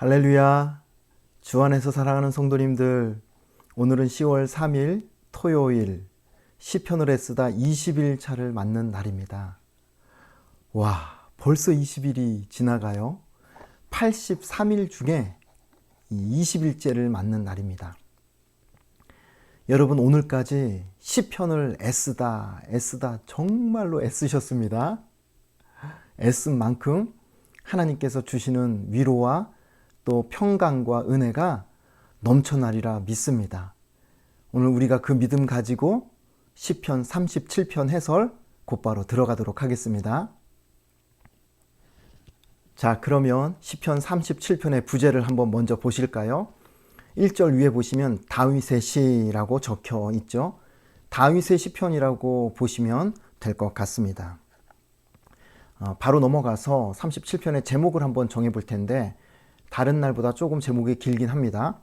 할렐루야. 주 안에서 사랑하는 성도님들, 오늘은 10월 3일 토요일 시편을 애쓰다 20일 차를 맞는 날입니다. 와, 벌써 20일이 지나가요. 83일 중에 20일째를 맞는 날입니다. 여러분, 오늘까지 시편을 애쓰다 정말로 애쓰셨습니다. 애쓴 만큼 하나님께서 주시는 위로와 또 평강과 은혜가 넘쳐나리라 믿습니다. 오늘 우리가 그 믿음 가지고 시편 37편 해설 곧바로 들어가도록 하겠습니다. 자, 그러면 시편 37편의 부제를 한번 먼저 보실까요? 1절 위에 보시면 다윗의 시라고 적혀 있죠. 다윗의 시편이라고 보시면 될 것 같습니다. 바로 넘어가서 37편의 제목을 한번 정해 볼 텐데, 다른 날보다 조금 제목이 길긴 합니다.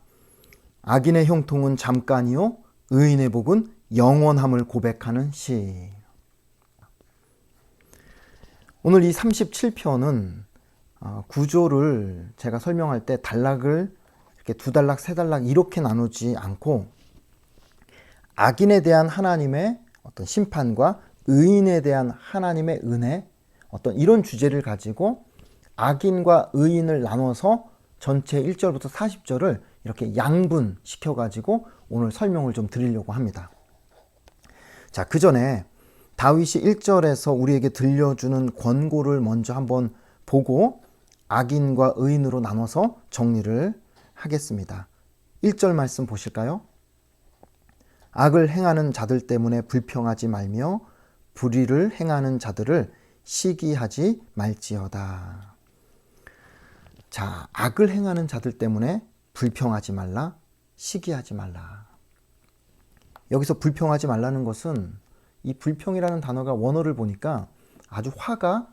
악인의 형통은 잠깐이요 의인의 복은 영원함을 고백하는 시. 오늘 이 37편은 구조를 제가 설명할 때 단락을 이렇게 두 단락, 세 단락 이렇게 나누지 않고 악인에 대한 하나님의 어떤 심판과 의인에 대한 하나님의 은혜, 어떤 이런 주제를 가지고 악인과 의인을 나눠서 전체 1절부터 40절을 이렇게 양분시켜가지고 오늘 설명을 좀 드리려고 합니다. 자, 그 전에 다윗이 1절에서 우리에게 들려주는 권고를 먼저 한번 보고 악인과 의인으로 나눠서 정리를 하겠습니다. 1절 말씀 보실까요? 악을 행하는 자들 때문에 불평하지 말며 불의를 행하는 자들을 시기하지 말지어다. 자, 악을 행하는 자들 때문에 불평하지 말라, 시기하지 말라. 여기서 불평하지 말라는 것은 이 불평이라는 단어가 원어를 보니까 아주 화가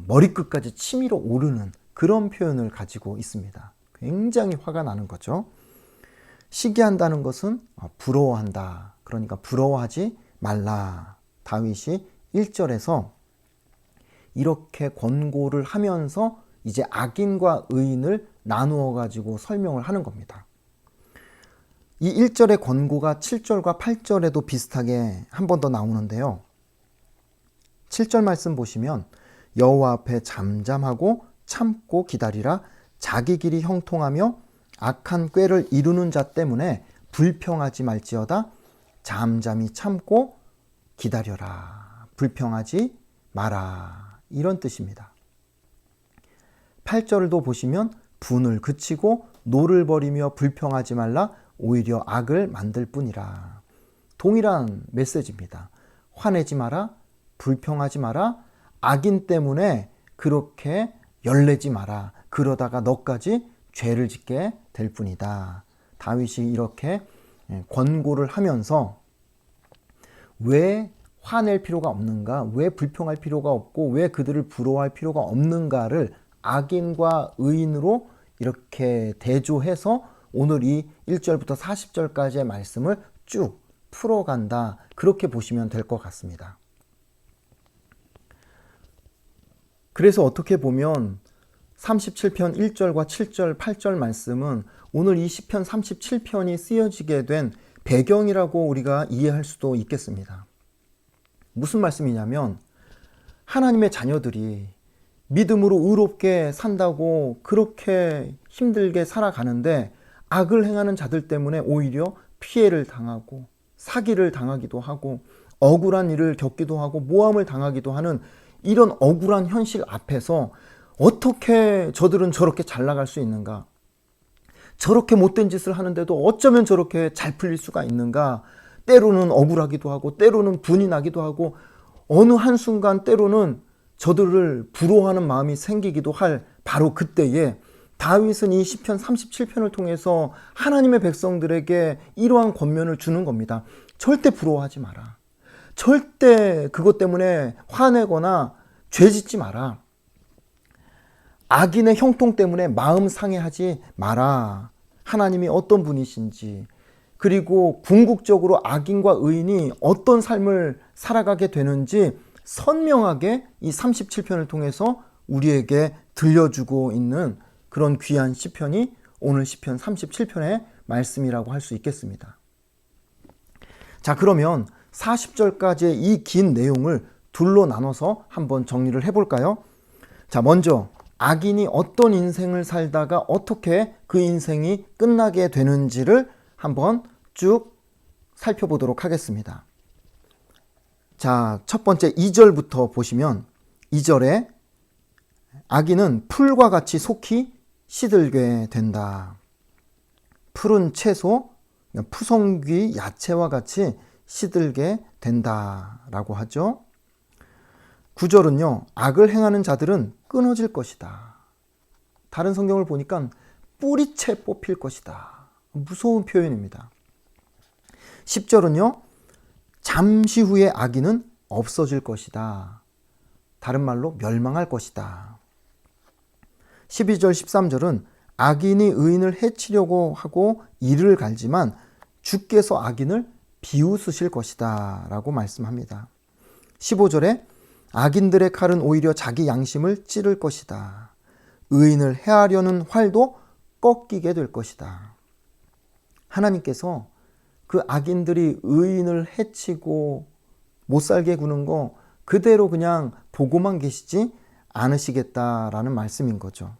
머리끝까지 치밀어 오르는 그런 표현을 가지고 있습니다. 굉장히 화가 나는 거죠. 시기한다는 것은 부러워한다. 그러니까 부러워하지 말라. 다윗이 1절에서 이렇게 권고를 하면서 이제 악인과 의인을 나누어 가지고 설명을 하는 겁니다. 이 1절의 권고가 7절과 8절에도 비슷하게 한 번 더 나오는데요. 7절 말씀 보시면 여호와 앞에 잠잠하고 참고 기다리라. 자기 길이 형통하며 악한 꾀를 이루는 자 때문에 불평하지 말지어다. 잠잠히 참고 기다려라. 불평하지 마라. 이런 뜻입니다. 8절도 보시면 분을 그치고 노를 버리며 불평하지 말라. 오히려 악을 만들 뿐이라. 동일한 메시지입니다. 화내지 마라. 불평하지 마라. 악인 때문에 그렇게 열내지 마라. 그러다가 너까지 죄를 짓게 될 뿐이다. 다윗이 이렇게 권고를 하면서 왜 화낼 필요가 없는가, 왜 불평할 필요가 없고 왜 그들을 부러워할 필요가 없는가를 악인과 의인으로 이렇게 대조해서 오늘 이 1절부터 40절까지의 말씀을 쭉 풀어간다. 그렇게 보시면 될 것 같습니다. 그래서 어떻게 보면 37편 1절과 7절, 8절 말씀은 오늘 이 시편 37편이 쓰여지게 된 배경이라고 우리가 이해할 수도 있겠습니다. 무슨 말씀이냐면 하나님의 자녀들이 믿음으로 의롭게 산다고 그렇게 힘들게 살아가는데 악을 행하는 자들 때문에 오히려 피해를 당하고 사기를 당하기도 하고 억울한 일을 겪기도 하고 모함을 당하기도 하는 이런 억울한 현실 앞에서 어떻게 저들은 저렇게 잘 나갈 수 있는가? 저렇게 못된 짓을 하는데도 어쩌면 저렇게 잘 풀릴 수가 있는가? 때로는 억울하기도 하고 때로는 분이 나기도 하고 어느 한순간 때로는 저들을 부러워하는 마음이 생기기도 할 바로 그때에 다윗은 이 시편 37편을 통해서 하나님의 백성들에게 이러한 권면을 주는 겁니다. 절대 부러워하지 마라. 절대 그것 때문에 화내거나 죄짓지 마라. 악인의 형통 때문에 마음 상해하지 마라. 하나님이 어떤 분이신지, 그리고 궁극적으로 악인과 의인이 어떤 삶을 살아가게 되는지 선명하게 이 37편을 통해서 우리에게 들려주고 있는 그런 귀한 시편이 오늘 시편 37편의 말씀이라고 할 수 있겠습니다. 자, 그러면 40절까지의 이 긴 내용을 둘로 나눠서 한번 정리를 해볼까요? 자, 먼저 악인이 어떤 인생을 살다가 어떻게 그 인생이 끝나게 되는지를 한번 쭉 살펴보도록 하겠습니다. 자, 첫 번째 2절부터 보시면 2절에 악인은 풀과 같이 속히 시들게 된다. 푸른 채소, 푸성귀 야채와 같이 시들게 된다라고 하죠. 9절은요. 악을 행하는 자들은 끊어질 것이다. 다른 성경을 보니까 뿌리채 뽑힐 것이다. 무서운 표현입니다. 10절은요. 잠시 후에 악인은 없어질 것이다. 다른 말로 멸망할 것이다. 12절 13절은 악인이 의인을 해치려고 하고 이를 갈지만 주께서 악인을 비웃으실 것이다 라고 말씀합니다. 15절에 악인들의 칼은 오히려 자기 양심을 찌를 것이다. 의인을 해하려는 활도 꺾이게 될 것이다. 하나님께서 그 악인들이 의인을 해치고 못 살게 구는 거 그대로 그냥 보고만 계시지 않으시겠다라는 말씀인 거죠.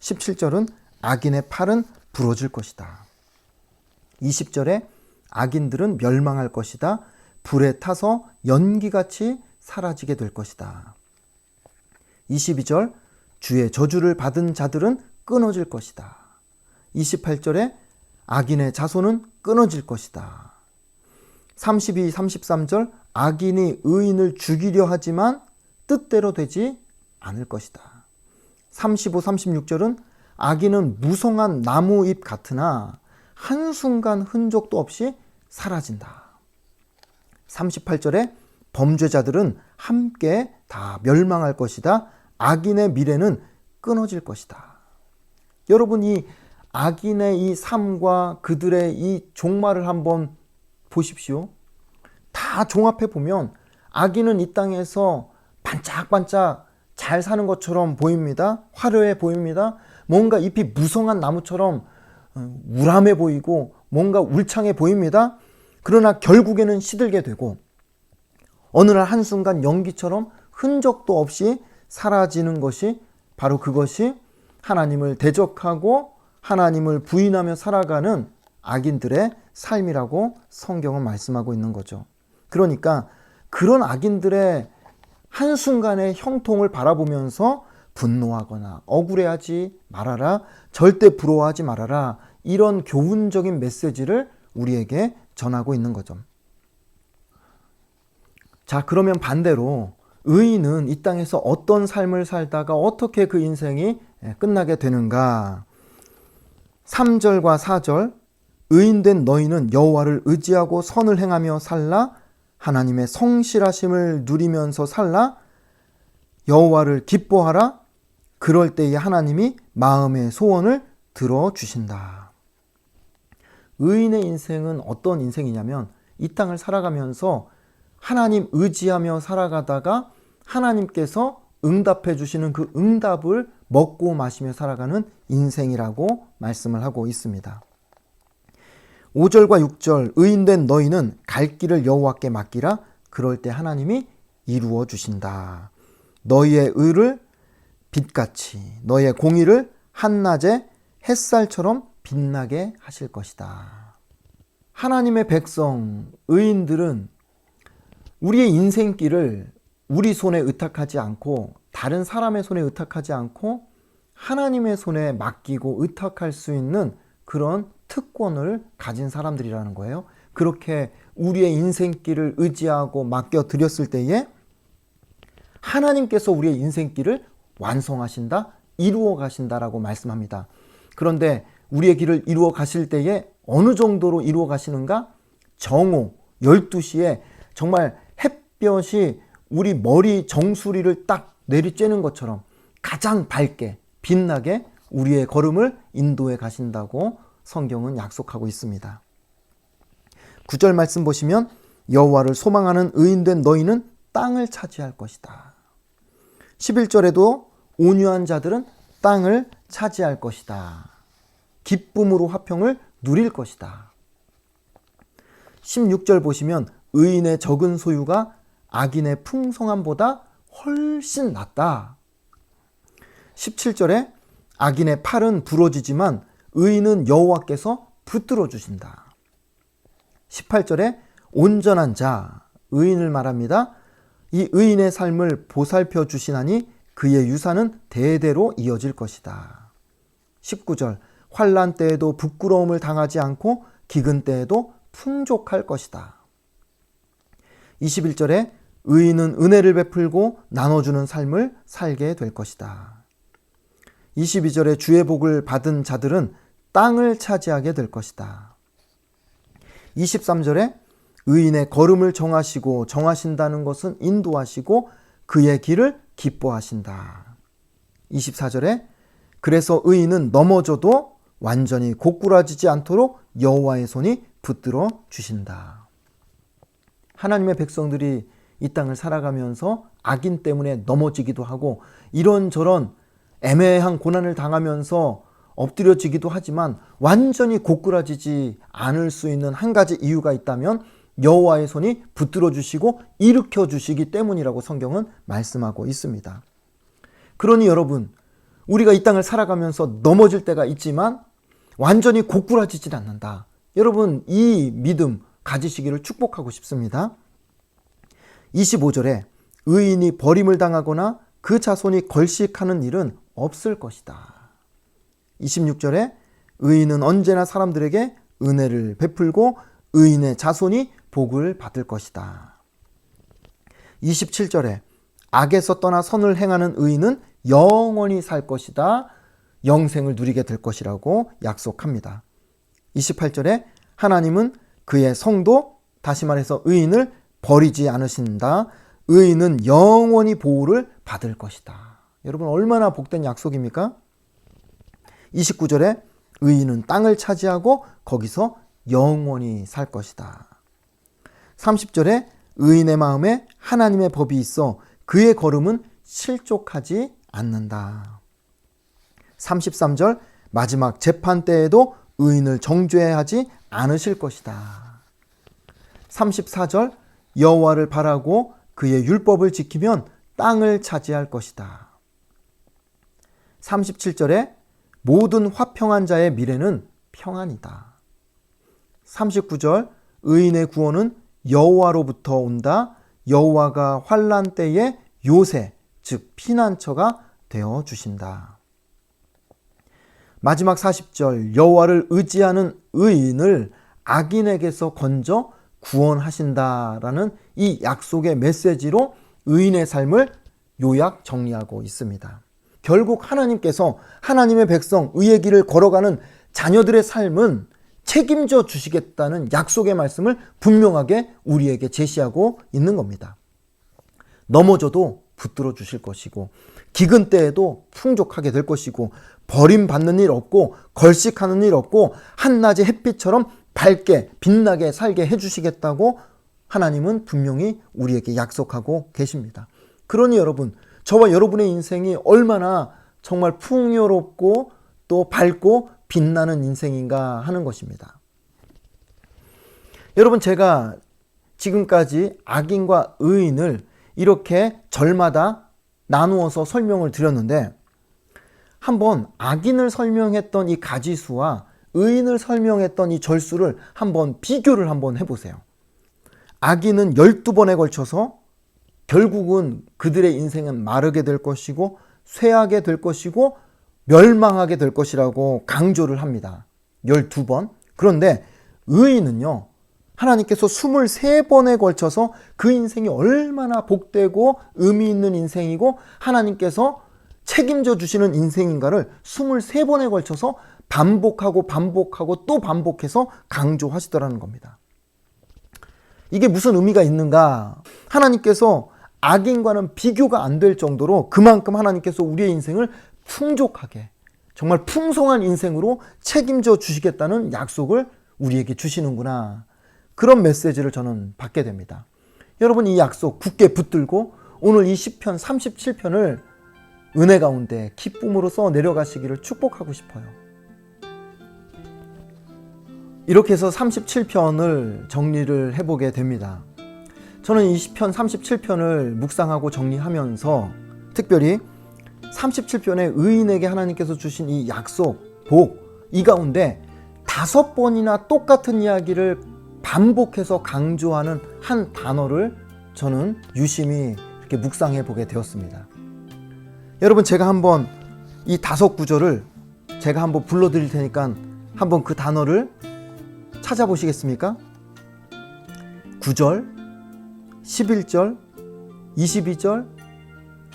17절은 악인의 팔은 부러질 것이다. 20절에 악인들은 멸망할 것이다. 불에 타서 연기같이 사라지게 될 것이다. 22절 주의 저주를 받은 자들은 끊어질 것이다. 28절에 악인의 자손은 끊어질 것이다. 32, 33절 악인이 의인을 죽이려 하지만 뜻대로 되지 않을 것이다. 35, 36절은 악인은 무성한 나무잎 같으나 한순간 흔적도 없이 사라진다. 38절에 범죄자들은 함께 다 멸망할 것이다. 악인의 미래는 끊어질 것이다. 여러분, 이 악인의 이 삶과 그들의 이 종말을 한번 보십시오. 다 종합해 보면 악인은 이 땅에서 반짝반짝 잘 사는 것처럼 보입니다. 화려해 보입니다. 뭔가 잎이 무성한 나무처럼 우람해 보이고 뭔가 울창해 보입니다. 그러나 결국에는 시들게 되고 어느 날 한순간 연기처럼 흔적도 없이 사라지는 것이 바로 그것이 하나님을 대적하고 하나님을 부인하며 살아가는 악인들의 삶이라고 성경은 말씀하고 있는 거죠. 그러니까 그런 악인들의 한순간의 형통을 바라보면서 분노하거나 억울해하지 말아라, 절대 부러워하지 말아라, 이런 교훈적인 메시지를 우리에게 전하고 있는 거죠. 자, 그러면 반대로 의인은 이 땅에서 어떤 삶을 살다가 어떻게 그 인생이 끝나게 되는가? 3절과 4절 의인된 너희는 여호와를 의지하고 선을 행하며 살라. 하나님의 성실하심을 누리면서 살라. 여호와를 기뻐하라. 그럴 때에 하나님이 마음의 소원을 들어주신다. 의인의 인생은 어떤 인생이냐면 이 땅을 살아가면서 하나님 의지하며 살아가다가 하나님께서 응답해 주시는 그 응답을 먹고 마시며 살아가는 인생이라고 말씀을 하고 있습니다. 5절과 6절 의인된 너희는 갈 길을 여호와께 맡기라. 그럴 때 하나님이 이루어 주신다. 너희의 의를 빛같이 너희의 공의를 한낮의 햇살처럼 빛나게 하실 것이다. 하나님의 백성 의인들은 우리의 인생길을 우리 손에 의탁하지 않고 다른 사람의 손에 의탁하지 않고 하나님의 손에 맡기고 의탁할 수 있는 그런 특권을 가진 사람들이라는 거예요. 그렇게 우리의 인생길을 의지하고 맡겨드렸을 때에 하나님께서 우리의 인생길을 완성하신다, 이루어 가신다라고 말씀합니다. 그런데 우리의 길을 이루어 가실 때에 어느 정도로 이루어 가시는가? 정오 12시에 정말 햇볕이 우리 머리 정수리를 딱 내리쬐는 것처럼 가장 밝게 빛나게 우리의 걸음을 인도해 가신다고 성경은 약속하고 있습니다. 9절 말씀 보시면 여호와를 소망하는 의인된 너희는 땅을 차지할 것이다. 11절에도 온유한 자들은 땅을 차지할 것이다. 기쁨으로 화평을 누릴 것이다. 16절 보시면 의인의 적은 소유가 악인의 풍성함보다 훨씬 낫다. 17절에 악인의 팔은 부러지지만 의인은 여호와께서 붙들어 주신다. 18절에 온전한 자, 의인을 말합니다. 이 의인의 삶을 보살펴 주시나니 그의 유산은 대대로 이어질 것이다. 19절 환난 때에도 부끄러움을 당하지 않고 기근 때에도 풍족할 것이다. 21절에 의인은 은혜를 베풀고 나눠주는 삶을 살게 될 것이다. 22절에 주의 복을 받은 자들은 땅을 차지하게 될 것이다. 23절에 의인의 걸음을 정하시고 정하신다는 것은 인도하시고 그의 길을 기뻐하신다. 24절에 그래서 의인은 넘어져도 완전히 고꾸라지지 않도록 여호와의 손이 붙들어 주신다. 하나님의 백성들이 이 땅을 살아가면서 악인 때문에 넘어지기도 하고 이런저런 애매한 고난을 당하면서 엎드려지기도 하지만 완전히 고꾸라지지 않을 수 있는 한 가지 이유가 있다면 여호와의 손이 붙들어 주시고 일으켜 주시기 때문이라고 성경은 말씀하고 있습니다. 그러니 여러분, 우리가 이 땅을 살아가면서 넘어질 때가 있지만 완전히 고꾸라지질 않는다. 여러분, 이 믿음 가지시기를 축복하고 싶습니다. 25절에 의인이 버림을 당하거나 그 자손이 걸식하는 일은 없을 것이다. 26절에 의인은 언제나 사람들에게 은혜를 베풀고 의인의 자손이 복을 받을 것이다. 27절에 악에서 떠나 선을 행하는 의인은 영원히 살 것이다. 영생을 누리게 될 것이라고 약속합니다. 28절에 하나님은 그의 성도, 다시 말해서 의인을 버리지 않으신다. 의인은 영원히 보호를 받을 것이다. 여러분, 얼마나 복된 약속입니까? 29절에 의인은 땅을 차지하고 거기서 영원히 살 것이다. 30절에 의인의 마음에 하나님의 법이 있어 그의 걸음은 실족하지 않는다. 33절 마지막 재판 때에도 의인을 정죄하지 않으실 것이다. 34절 여호와를 바라고 그의 율법을 지키면 땅을 차지할 것이다. 37절에 모든 화평한 자의 미래는 평안이다. 39절 의인의 구원은 여호와로부터 온다. 여호와가 환난 때에 요새, 즉 피난처가 되어 주신다. 마지막 40절 여호와를 의지하는 의인을 악인에게서 건져 구원하신다라는 이 약속의 메시지로 의인의 삶을 요약 정리하고 있습니다. 결국 하나님께서 하나님의 백성, 의의 길을 걸어가는 자녀들의 삶은 책임져 주시겠다는 약속의 말씀을 분명하게 우리에게 제시하고 있는 겁니다. 넘어져도 붙들어 주실 것이고 기근 때에도 풍족하게 될 것이고 버림받는 일 없고 걸식하는 일 없고 한낮의 햇빛처럼 밝게 빛나게 살게 해주시겠다고 하나님은 분명히 우리에게 약속하고 계십니다. 그러니 여러분, 저와 여러분의 인생이 얼마나 정말 풍요롭고 또 밝고 빛나는 인생인가 하는 것입니다. 여러분, 제가 지금까지 악인과 의인을 이렇게 절마다 나누어서 설명을 드렸는데 한번 악인을 설명했던 이 가지수와 의인을 설명했던 이 절수를 한번 비교를 한번 해보세요. 악인은 12번에 걸쳐서 결국은 그들의 인생은 마르게 될 것이고 쇠하게 될 것이고 멸망하게 될 것이라고 강조를 합니다. 12번. 그런데 의인은요, 하나님께서 23번에 걸쳐서 그 인생이 얼마나 복되고 의미 있는 인생이고 하나님께서 책임져 주시는 인생인가를 23번에 걸쳐서 반복하고 또 반복해서 강조하시더라는 겁니다. 이게 무슨 의미가 있는가? 하나님께서 악인과는 비교가 안 될 정도로 그만큼 하나님께서 우리의 인생을 풍족하게, 정말 풍성한 인생으로 책임져 주시겠다는 약속을 우리에게 주시는구나. 그런 메시지를 저는 받게 됩니다. 여러분, 이 약속 굳게 붙들고 오늘 이 시편 37편을 은혜 가운데 기쁨으로써 내려가시기를 축복하고 싶어요. 이렇게 해서 37편을 정리를 해보게 됩니다. 저는 이 시편 37편을 묵상하고 정리하면서 특별히 37편의 의인에게 하나님께서 주신 이 약속, 복, 이 가운데 5번이나 똑같은 이야기를 반복해서 강조하는 한 단어를 저는 유심히 이렇게 묵상해 보게 되었습니다. 여러분, 제가 한번 이 5구절을 제가 한번 불러드릴 테니까 한번 그 단어를 찾아보시겠습니까? 9절, 11절, 22절,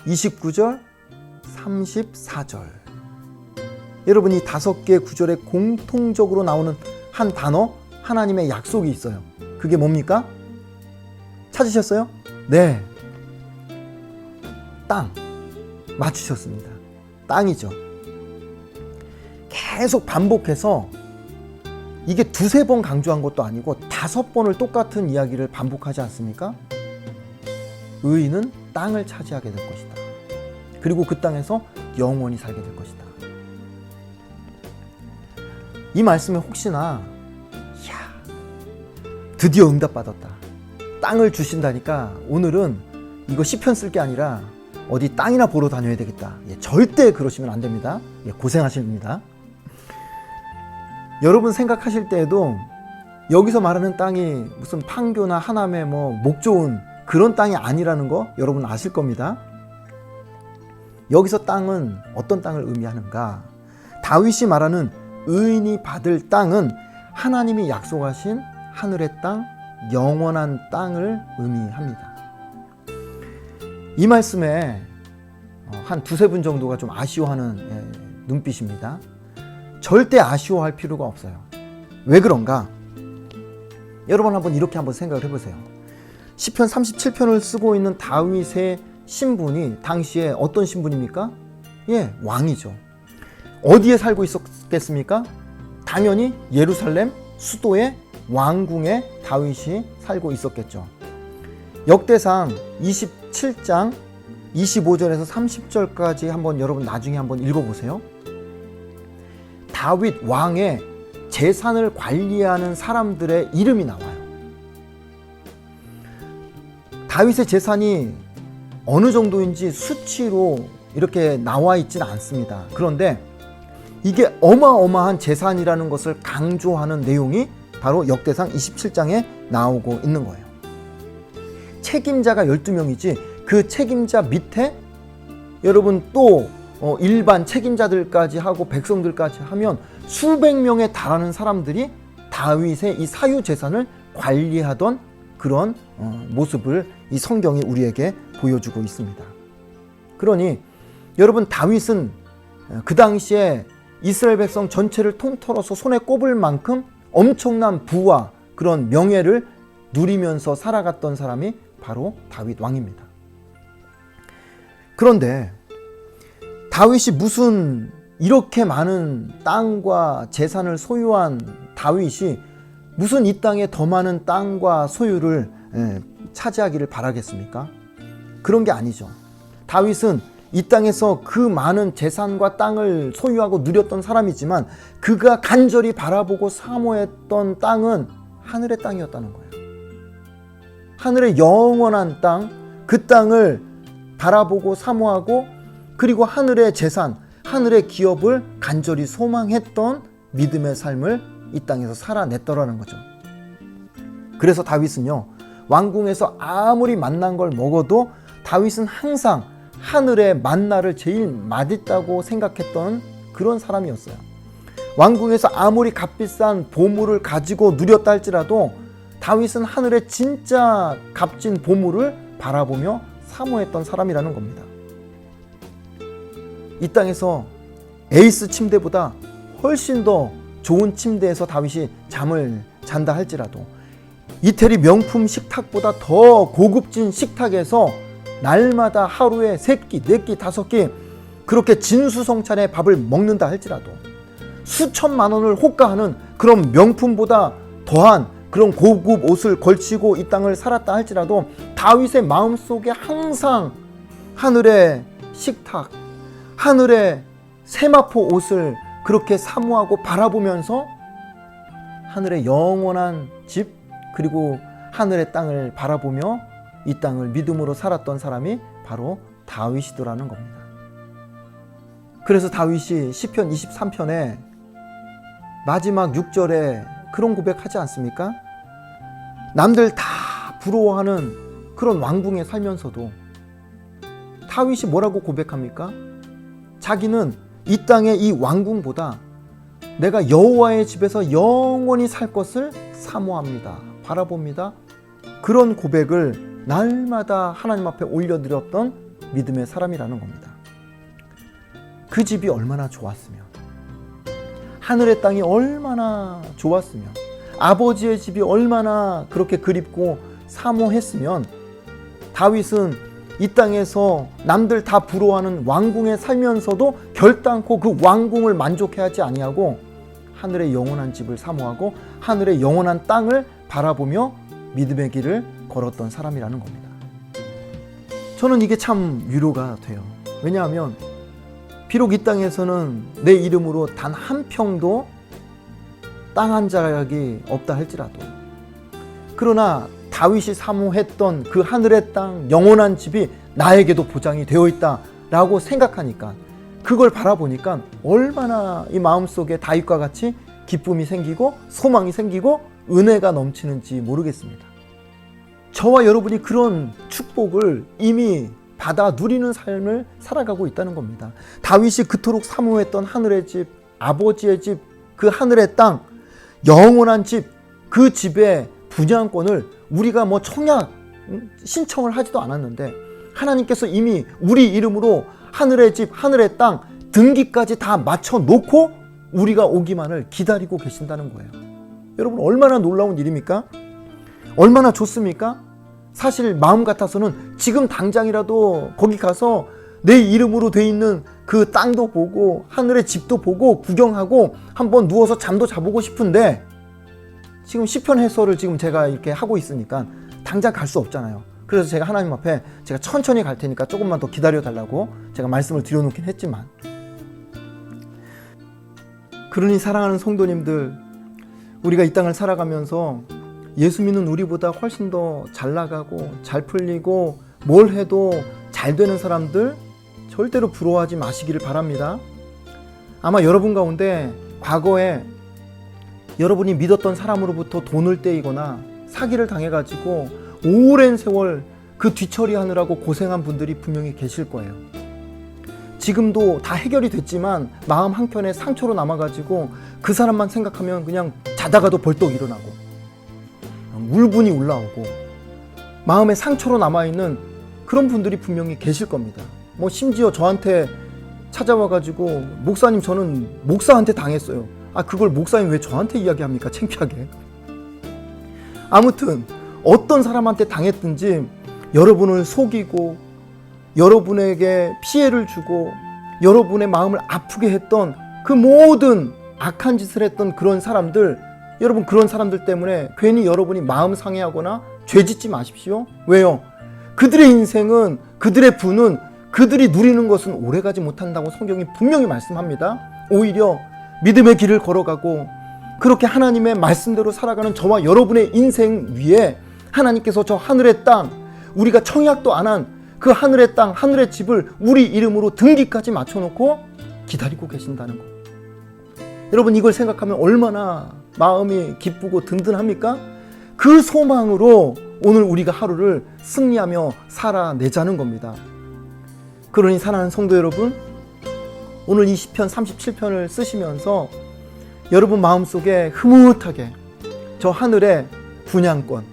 29절, 34절. 여러분, 이 5개의 구절에 공통적으로 나오는 한 단어, 하나님의 약속이 있어요. 그게 뭡니까? 찾으셨어요? 네. 땅. 맞추셨습니다. 땅이죠. 계속 반복해서 이게 2-3번 강조한 것도 아니고 5번을 똑같은 이야기를 반복하지 않습니까? 의인은 땅을 차지하게 될 것이다. 그리고 그 땅에서 영원히 살게 될 것이다. 이 말씀에 혹시나 드디어 응답받았다, 땅을 주신다니까 오늘은 이거 시편 쓸 게 아니라 어디 땅이나 보러 다녀야 되겠다, 절대 그러시면 안 됩니다. 고생하십니다. 여러분 생각하실 때에도 여기서 말하는 땅이 무슨 판교나 하남의 목 좋은 그런 땅이 아니라는 거 여러분 아실 겁니다. 여기서 땅은 어떤 땅을 의미하는가? 다윗이 말하는 의인이 받을 땅은 하나님이 약속하신 하늘의 땅, 영원한 땅을 의미합니다. 이 말씀에 한 2-3분 정도가 좀 아쉬워하는 눈빛입니다. 절대 아쉬워할 필요가 없어요. 왜 그런가? 여러분 이렇게 한번 생각을 해보세요. 시편 37편을 쓰고 있는 다윗의 신분이 당시에 어떤 신분입니까? 왕이죠. 어디에 살고 있었겠습니까? 당연히 예루살렘 수도의 왕궁에 다윗이 살고 있었겠죠. 역대상 27장 25절에서 30절까지 한번 여러분 나중에 한번 읽어보세요. 다윗 왕의 재산을 관리하는 사람들의 이름이 나와요. 다윗의 재산이 어느 정도인지 수치로 이렇게 나와 있지는 않습니다. 그런데 이게 어마어마한 재산이라는 것을 강조하는 내용이 바로 역대상 27장에 나오고 있는 거예요. 책임자가 12명이지 그 책임자 밑에 여러분 또 일반 책임자들까지 하고 백성들까지 하면 수백 명에 달하는 사람들이 다윗의 이 사유 재산을 관리하던 그런 모습을 이 성경이 우리에게 보여주고 있습니다. 그러니 여러분, 다윗은 그 당시에 이스라엘 백성 전체를 통틀어서 손에 꼽을 만큼 엄청난 부와 그런 명예를 누리면서 살아갔던 사람이 바로 다윗 왕입니다. 그런데 다윗이 무슨 이렇게 많은 땅과 재산을 소유한 다윗이 무슨 이 땅에 더 많은 땅과 소유를 차지하기를 바라겠습니까? 그런 게 아니죠. 다윗은 이 땅에서 그 많은 재산과 땅을 소유하고 누렸던 사람이지만 그가 간절히 바라보고 사모했던 땅은 하늘의 땅이었다는 거예요. 하늘의 영원한 땅, 그 땅을 바라보고 사모하고 그리고 하늘의 재산, 하늘의 기업을 간절히 소망했던 믿음의 삶을 이 땅에서 살아냈더라는 거죠. 그래서 다윗은요, 왕궁에서 아무리 맛난 걸 먹어도 다윗은 항상 하늘의 만나를 제일 맛있다고 생각했던 그런 사람이었어요. 왕궁에서 아무리 값비싼 보물을 가지고 누렸다 할지라도 다윗은 하늘의 진짜 값진 보물을 바라보며 사모했던 사람이라는 겁니다. 이 땅에서 에이스 침대보다 훨씬 더 좋은 침대에서 다윗이 잠을 잔다 할지라도 이태리 명품 식탁보다 더 고급진 식탁에서 날마다 하루에 3끼, 4끼, 5끼 그렇게 진수성찬의 밥을 먹는다 할지라도 수천만 원을 호가하는 그런 명품보다 더한 그런 고급 옷을 걸치고 이 땅을 살았다 할지라도 다윗의 마음속에 항상 하늘의 식탁, 하늘의 세마포 옷을 그렇게 사모하고 바라보면서 하늘의 영원한 집, 그리고 하늘의 땅을 바라보며 이 땅을 믿음으로 살았던 사람이 바로 다윗이더라는 겁니다. 그래서 다윗이 시편 23편에 마지막 6절에 그런 고백하지 않습니까? 남들 다 부러워하는 그런 왕궁에 살면서도 다윗이 뭐라고 고백합니까? 자기는 이 땅의 이 왕궁보다 내가 여호와의 집에서 영원히 살 것을 사모합니다. 바라봅니다. 그런 고백을 날마다 하나님 앞에 올려드렸던 믿음의 사람이라는 겁니다. 그 집이 얼마나 좋았으면, 하늘의 땅이 얼마나 좋았으면, 아버지의 집이 얼마나 그렇게 그립고 사모했으면 다윗은 이 땅에서 남들 다 부러워하는 왕궁에 살면서도 결단코 그 왕궁을 만족해하지 아니하고 하늘의 영원한 집을 사모하고 하늘의 영원한 땅을 바라보며 믿음의 길을 걸었던 사람이라는 겁니다. 저는 이게 참 위로가 돼요. 왜냐하면 비록 이 땅에서는 내 이름으로 단 한 평도 땅 한 자락이 없다 할지라도, 그러나 다윗이 사모했던 그 하늘의 땅 영원한 집이 나에게도 보장이 되어 있다라고 생각하니까, 그걸 바라보니까 얼마나 이 마음속에 다윗과 같이 기쁨이 생기고 소망이 생기고 은혜가 넘치는지 모르겠습니다. 저와 여러분이 그런 축복을 이미 받아 누리는 삶을 살아가고 있다는 겁니다. 다윗이 그토록 사모했던 하늘의 집, 아버지의 집, 그 하늘의 땅, 영원한 집, 그 집의 분양권을 우리가 뭐 청약 신청을 하지도 않았는데 하나님께서 이미 우리 이름으로 하늘의 집, 하늘의 땅 등기까지 다 맞춰 놓고 우리가 오기만을 기다리고 계신다는 거예요. 여러분, 얼마나 놀라운 일입니까? 얼마나 좋습니까? 사실 마음 같아서는 지금 당장이라도 거기 가서 내 이름으로 돼 있는 그 땅도 보고 하늘의 집도 보고 구경하고 한번 누워서 잠도 자보고 싶은데, 지금 시편 해설을 지금 제가 이렇게 하고 있으니까 당장 갈 수 없잖아요. 그래서 제가 하나님 앞에 제가 천천히 갈 테니까 조금만 더 기다려 달라고 제가 말씀을 드려놓긴 했지만, 그러니 사랑하는 성도님들, 우리가 이 땅을 살아가면서 예수 믿는 우리보다 훨씬 더 잘 나가고 잘 풀리고 뭘 해도 잘 되는 사람들 절대로 부러워하지 마시기를 바랍니다. 아마 여러분 가운데 과거에 여러분이 믿었던 사람으로부터 돈을 떼이거나 사기를 당해가지고 오랜 세월 그 뒤처리하느라고 고생한 분들이 분명히 계실 거예요. 지금도 다 해결이 됐지만 마음 한켠에 상처로 남아가지고 그 사람만 생각하면 그냥 자다가도 벌떡 일어나고 울분이 올라오고 마음에 상처로 남아있는 그런 분들이 분명히 계실 겁니다. 뭐 심지어 저한테 찾아와가지고 목사님, 저는 목사한테 당했어요. 그걸 목사님 왜 저한테 이야기합니까? 창피하게. 아무튼 어떤 사람한테 당했든지 여러분을 속이고 여러분에게 피해를 주고 여러분의 마음을 아프게 했던 그 모든 악한 짓을 했던 그런 사람들, 여러분 그런 사람들 때문에 괜히 여러분이 마음 상해하거나 죄 짓지 마십시오. 왜요? 그들의 인생은, 그들의 부는, 그들이 누리는 것은 오래가지 못한다고 성경이 분명히 말씀합니다. 오히려 믿음의 길을 걸어가고 그렇게 하나님의 말씀대로 살아가는 저와 여러분의 인생 위에 하나님께서 저 하늘의 땅, 우리가 청약도 안 한 그 하늘의 땅, 하늘의 집을 우리 이름으로 등기까지 맞춰놓고 기다리고 계신다는 거. 여러분, 이걸 생각하면 얼마나 마음이 기쁘고 든든합니까? 그 소망으로 오늘 우리가 하루를 승리하며 살아내자는 겁니다. 그러니 사랑하는 성도 여러분, 오늘 이 시편 37편을 쓰시면서 여러분 마음속에 흐뭇하게 저 하늘의 분양권,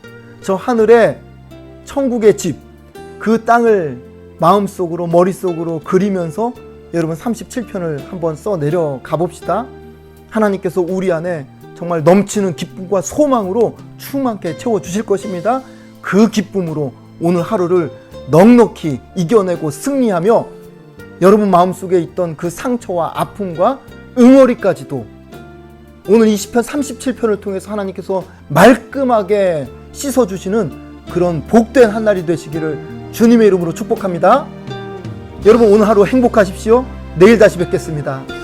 저 하늘의 천국의 집, 그 땅을 마음속으로, 머릿속으로 그리면서 여러분 37편을 한번 써 내려가 봅시다. 하나님께서 우리 안에 정말 넘치는 기쁨과 소망으로 충만케 채워주실 것입니다. 그 기쁨으로 오늘 하루를 넉넉히 이겨내고 승리하며 여러분 마음속에 있던 그 상처와 아픔과 응어리까지도 오늘 이 시편 37편을 통해서 하나님께서 말끔하게 씻어주시는 그런 복된 한날이 되시기를 주님의 이름으로 축복합니다. 여러분 오늘 하루 행복하십시오. 내일 다시 뵙겠습니다.